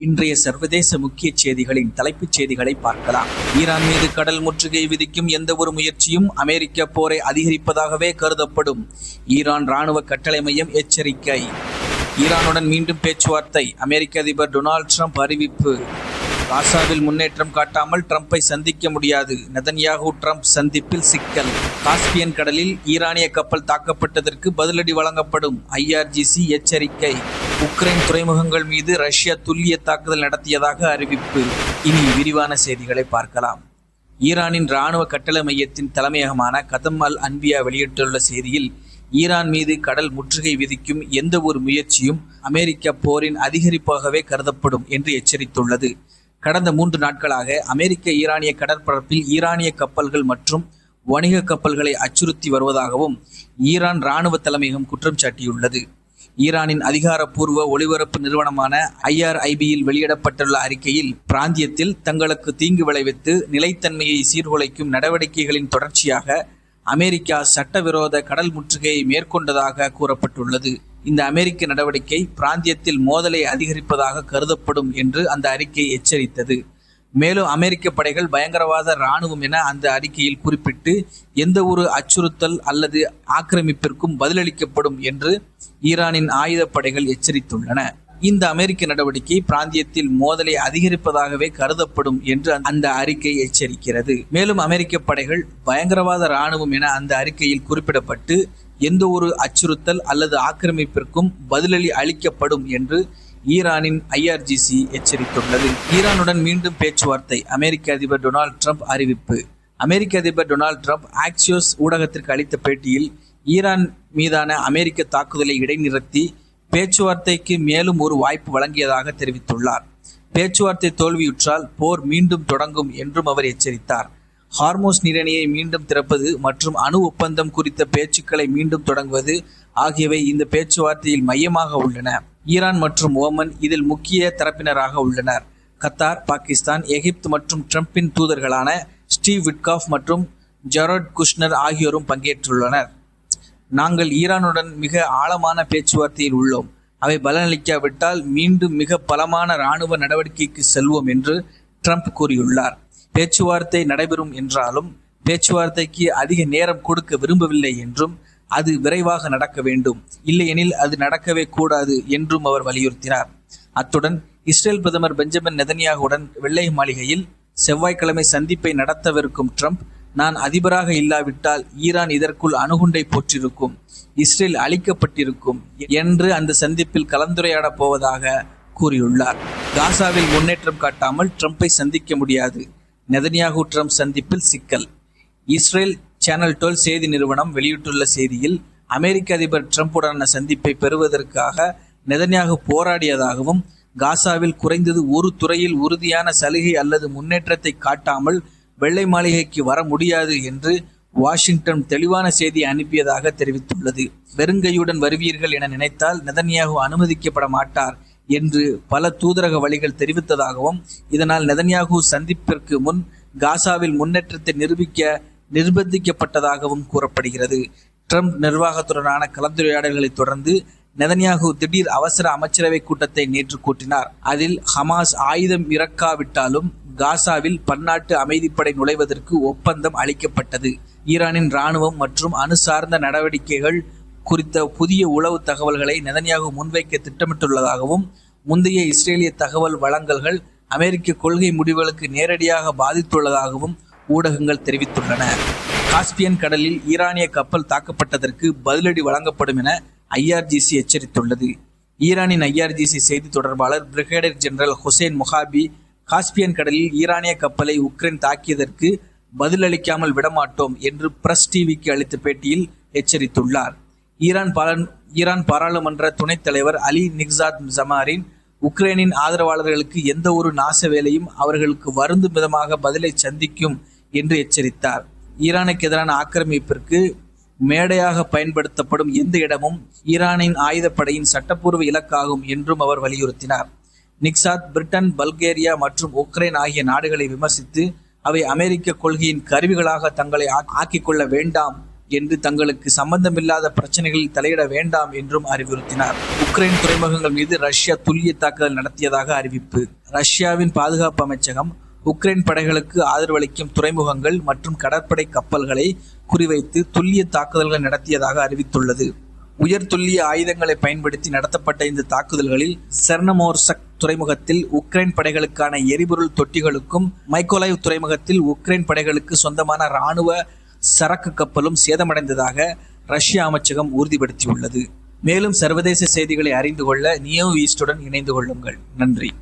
இன்றைய சர்வதேச முக்கிய செய்திகளின் தலைப்புச் செய்திகளை பார்க்கலாம். ஈரான் மீது கடல் முற்றுகை விதிக்கும் எந்த ஒரு முயற்சியும் அமெரிக்க போரை அதிகரிப்பதாகவே கருதப்படும். ஈரான் ராணுவ கட்டளை மையம் எச்சரிக்கை. ஈரானுடன் மீண்டும் பேச்சுவார்த்தை, அமெரிக்க அதிபர் டொனால்ட் ட்ரம்ப் அறிவிப்பு. காசாவில் முன்னேற்றம் காட்டாமல் ட்ரம்பை சந்திக்க முடியாது, நெதன்யாகு ட்ரம்ப் சந்திப்பில் சிக்கல். காஸ்பியன் கடலில் ஈரானிய கப்பல் தாக்கப்பட்டதற்கு பதிலடி வழங்கப்படும், IRGC எச்சரிக்கை. உக்ரைன் துறைமுகங்கள் மீது ரஷ்யா துல்லிய தாக்குதல் நடத்தியதாக அறிவிப்பு. இனி விரிவான செய்திகளை பார்க்கலாம். ஈரானின் இராணுவ கட்டளை மையத்தின் தலைமையகமான கதம் அல் அன்பியா வெளியிட்டுள்ள செய்தியில், ஈரான் மீது கடல் முற்றுகை விதிக்கும் எந்த ஒரு முயற்சியும் அமெரிக்க போரின் அதிகரிப்பாகவே கருதப்படும் என்று எச்சரித்துள்ளது. கடந்த 3 நாட்களாக அமெரிக்க ஈரானிய கடற்பரப்பில் ஈரானிய கப்பல்கள் மற்றும் வணிக கப்பல்களை அச்சுறுத்தி வருவதாகவும் ஈரான் இராணுவ தலைமையகம் குற்றம் சாட்டியுள்ளது. ஈரானின் அதிகாரப்பூர்வ ஒளிபரப்பு நிறுவனமான IRIB-யில் வெளியிடப்பட்டுள்ள அறிக்கையில், பிராந்தியத்தில் தங்களுக்கு தீங்கு விளைவித்து நிலைத்தன்மையை சீர்குலைக்கும் நடவடிக்கைகளின் தொடர்ச்சியாக அமெரிக்கா சட்டவிரோத கடல் முற்றுகையை மேற்கொண்டதாக கூறப்பட்டுள்ளது. இந்த அமெரிக்க நடவடிக்கை பிராந்தியத்தில் மோதலை அதிகரிப்பதாக கருதப்படும் என்று அந்த அறிக்கை எச்சரித்தது. மேலும் அமெரிக்க படைகள் பயங்கரவாத இராணுவம் என அந்த அறிக்கையில் குறிப்பிட்டு எந்த ஒரு அச்சுறுத்தல் அல்லது ஆக்கிரமிப்பிற்கும் பதிலளிக்கப்படும் என்று ஈரானின் ஆயுதப்படைகள் எச்சரித்துள்ளன. இந்த அமெரிக்க நடவடிக்கை பிராந்தியத்தில் மோதலை அதிகரிப்பதாகவே கருதப்படும் என்று அந்த அறிக்கை எச்சரிக்கிறது. மேலும் அமெரிக்க படைகள் பயங்கரவாத இராணுவம் என அந்த அறிக்கையில் குறிப்பிடப்பட்டு எந்த ஒரு அச்சுறுத்தல் அல்லது ஆக்கிரமிப்பிற்கும் பதிலளி அளிக்கப்படும் என்று ஈரானின் IRGC எச்சரித்துள்ளது. ஈரானுடன் மீண்டும் பேச்சுவார்த்தை, அமெரிக்க அதிபர் டொனால்ட் ட்ரம்ப் அறிவிப்பு. அமெரிக்க அதிபர் டொனால்ட் ட்ரம்ப் ஆக்சியோஸ் ஊடகத்திற்கு அளித்த பேட்டியில், ஈரான் மீதான அமெரிக்க தாக்குதலை இடைநிறுத்தி பேச்சுவார்த்தைக்கு மேலும் ஒரு வாய்ப்பு வழங்கியதாக தெரிவித்துள்ளார். பேச்சுவார்த்தை தோல்வியுற்றால் போர் மீண்டும் தொடங்கும் என்றும் அவர் எச்சரித்தார். ஹார்மோஸ் நீரிணையை மீண்டும் திறப்பது மற்றும் அணு ஒப்பந்தம் குறித்த பேச்சுக்களை மீண்டும் தொடங்குவது ஆகியவை இந்த பேச்சுவார்த்தையில் மையமாக உள்ளன. ஈரான் மற்றும் ஓமன் இதில் முக்கிய தரப்பினராக உள்ளனர். கத்தார், பாகிஸ்தான், எகிப்து மற்றும் ட்ரம்பின் தூதர்களான ஸ்டீவ் விட்காஃப் மற்றும் ஜரோட் குஷ்னர் ஆகியோரும் பங்கேற்றுள்ளனர். நாங்கள் ஈரானுடன் மிக ஆழமான பேச்சுவார்த்தையில் உள்ளோம். அவை பலனளிக்காவிட்டால் மீண்டும் மிக பலமான இராணுவ நடவடிக்கைக்கு செல்வோம் என்று ட்ரம்ப் கூறியுள்ளார். பேச்சுவார்த்தை நடைபெறும் என்றாலும் பேச்சுவார்த்தைக்கு அதிக நேரம் கொடுக்க விரும்பவில்லை என்றும் அது விரைவாக நடக்க வேண்டும், இல்லையெனில் அது நடக்கவே கூடாது என்றும் அவர் வலியுறுத்தினார். அத்துடன் இஸ்ரேல் பிரதமர் பெஞ்சமின் நெதன்யாகுவுடன் வெள்ளை மாளிகையில் செவ்வாய்க்கிழமை சந்திப்பை நடத்தவிருக்கும் ட்ரம்ப், நான் அதிபராக இல்லாவிட்டால் ஈரான் இதற்குள் அணுகுண்டை போற்றிருக்கும், இஸ்ரேல் அழிக்கப்பட்டிருக்கும் என்று அந்த சந்திப்பில் கலந்துரையாடப் போவதாக கூறியுள்ளார். காசாவில் முன்னேற்றம் காட்டாமல் ட்ரம்பை சந்திக்க முடியாது, நெதன்யாகு ட்ரம்ப் சந்திப்பில் சிக்கல். இஸ்ரேல் சேனல் 12 செய்தி நிறுவனம் வெளியிட்டுள்ள செய்தியில், அமெரிக்க அதிபர் ட்ரம்புடனான சந்திப்பை பெறுவதற்காக நெதன்யாகு போராடியதாகவும், காசாவில் குறைந்தது ஒரு துறையில் உறுதியான சலுகை அல்லது முன்னேற்றத்தை காட்டாமல் வெள்ளை மாளிகைக்கு வர முடியாது என்று வாஷிங்டன் தெளிவான செய்தி அனுப்பியதாக தெரிவித்துள்ளது. வெறுங்கையுடன் வருவீர்கள் என நினைத்தால் நெதன்யாகு அனுமதிக்கப்பட மாட்டார் என்று பல தூதரக வழிகள் தெரிவித்ததாகவும், இதனால் நெதன்யாகு சந்திப்பிற்கு முன் காசாவில் முன்னேற்றத்தை நிர்பந்திக்கப்பட்டதாகவும் கூறப்படுகிறது. ட்ரம்ப் நிர்வாகத்துடனான கலந்துரையாடல்களை தொடர்ந்து நெதன்யாகு திடீர் அவசர அமைச்சரவை கூட்டத்தை நேற்று கூட்டினார். அதில் ஹமாஸ் ஆயுதம் இறக்காவிட்டாலும் காசாவில் பன்னாட்டு அமைதிப்படை நுழைவதற்கு ஒப்பந்தம் அளிக்கப்பட்டது. ஈரானின் இராணுவம் மற்றும் அணு சார்ந்த நடவடிக்கைகள் குறித்த புதிய உளவு தகவல்களை நெதன்யாகு முன்வைக்க திட்டமிட்டுள்ளதாகவும், முந்தைய இஸ்ரேலிய தகவல் வழங்கல்கள் அமெரிக்க கொள்கை முடிவுகளுக்கு நேரடியாக பாதித்துள்ளதாகவும் ஊடகங்கள் தெரிவித்துள்ளன. காஸ்பியன் கடலில் ஈரானிய கப்பல் தாக்கப்பட்டதற்கு பதிலடி வழங்கப்படும் என IRGC எச்சரித்துள்ளது. ஈரானின் IRGC செய்தி தொடர்பாளர் பிரிகேடியர் ஜெனரல் ஹுசைன் மொஹாபி, காஸ்பியன் கடலில் ஈரானிய கப்பலை உக்ரைன் தாக்கியதற்கு பதிலளிக்காமல் விடமாட்டோம் என்று பிரஸ் டிவிக்கு அளித்த பேட்டியில் எச்சரித்துள்ளார். ஈரான் பாராளுமன்ற துணைத் தலைவர் அலி நிக்சாத் ஜமாரின், உக்ரைனின் ஆதரவாளர்களுக்கு எந்த ஒரு நாச வேலையும் அவர்களுக்கு வருந்தும் விதமாக பதிலை சந்திக்கும் என்று எச்சரித்தார். ஈரானுக்கு எதிரான ஆக்கிரமிப்பிற்கு மேடையாக பயன்படுத்தப்படும் எந்த இடமும் ஈரானின் ஆயுதப்படையின் சட்டப்பூர்வ இலக்காகும் என்றும் அவர் வலியுறுத்தினார். நிக்சாத் பிரிட்டன், பல்கேரியா மற்றும் உக்ரைன் ஆகிய நாடுகளை விமர்சித்து, அவை அமெரிக்க கொள்கையின் கருவிகளாக தங்களை ஆக்கிக் கொள்ள வேண்டாம் என்று தங்களுக்கு சம்பந்தமில்லாத பிரச்சனைகளில் தலையிட வேண்டாம் என்றும் அறிவுறுத்தினார். உக்ரைன் துறைமுகங்கள் மீது ரஷ்யா துல்லிய தாக்குதல் நடத்தியதாக அறிவிப்பு. ரஷ்யாவின் பாதுகாப்பு அமைச்சகம் உக்ரைன் படைகளுக்கு ஆதரவளிக்கும் துறைமுகங்கள் மற்றும் கடற்படை கப்பல்களை குறிவைத்து துல்லிய தாக்குதல்கள் நடத்தியதாக அறிவித்துள்ளது. உயர் துல்லிய ஆயுதங்களை பயன்படுத்தி நடத்தப்பட்ட இந்த தாக்குதல்களில் செர்னமோர்ஸ்க் துறைமுகத்தில் உக்ரைன் படைகளுக்கான எரிபொருள் தொட்டிகளுக்கும் மைக்கோலைவ் துறைமுகத்தில் உக்ரைன் படைகளுக்கு சொந்தமான இராணுவ சரக்கு கப்பலும் சேதமடைந்ததாக ரஷ்ய அமைச்சகம் உறுதிப்படுத்தியுள்ளது. மேலும் சர்வதேச செய்திகளை அறிந்து கொள்ள நியூ ஈஸ்டுடன் இணைந்து கொள்ளுங்கள். நன்றி.